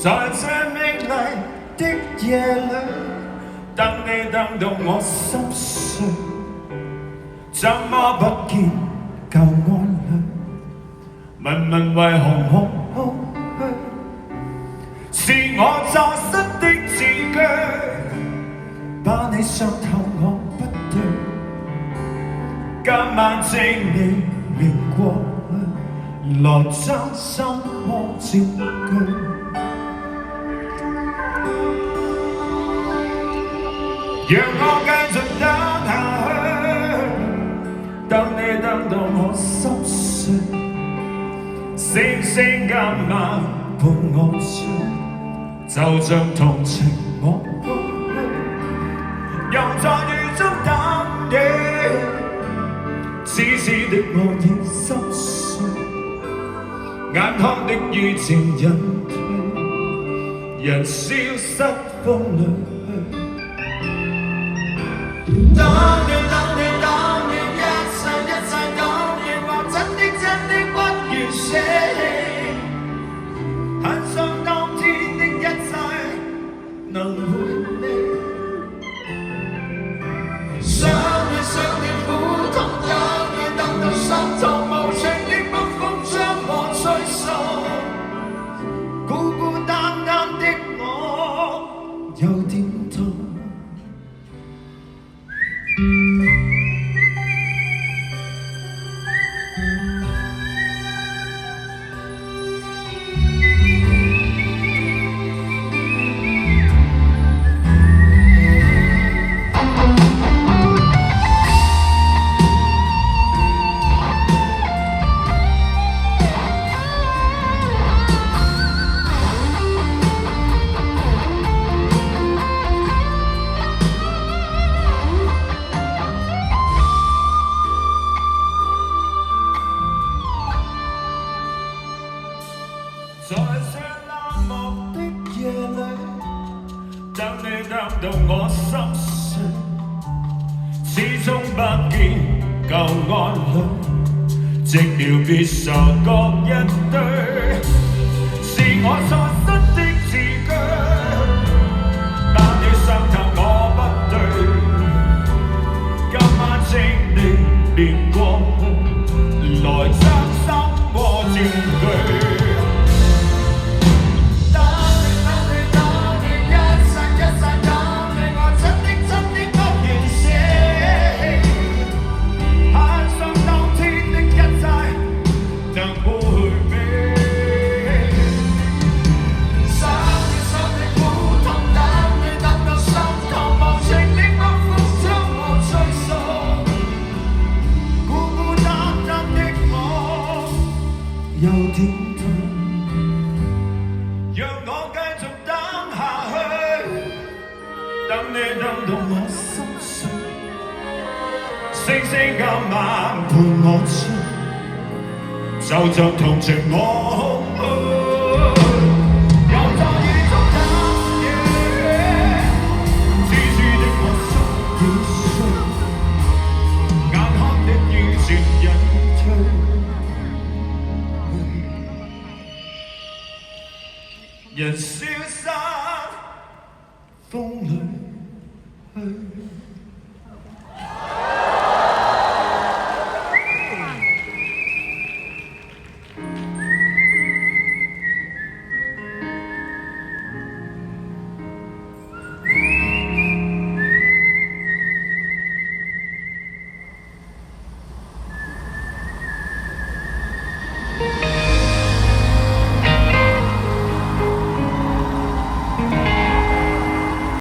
在這美麗的夜裏，等你等到我心碎，怎麼不見舊愛侶？問問為何我空虛？是我錯失的字句，把你傷透我不對。今晚請你明過去，來將心魔佔據。讓我繼續等下去，等你等到我心碎，星星今晚伴我睡，就像同情我空虛，又在雨中等你，痴痴的我已心碎，眼眶的雨漸隱退，人消失風裏。等你等你等你一世一世等你，我真的不願捨棄，很想當天的一切能回味。想你苦痛，等你等到心痛，無情的北風將我吹送，孤孤單單的我有點痛。在這冷漠的夜裏，等你等到我心碎，始終不見舊愛侶，寂寥別愁各一堆，是我錯失的字句，把你傷透我不對，今晚請你別過去，來將心魔佔據。有點痛，讓我繼續等下去，等你等到我心碎，星星今晚伴我睡，就像同情我空虛，又在雨中等夜，痴痴的我心已碎，眼眶的雨漸隱退。人消失風裏。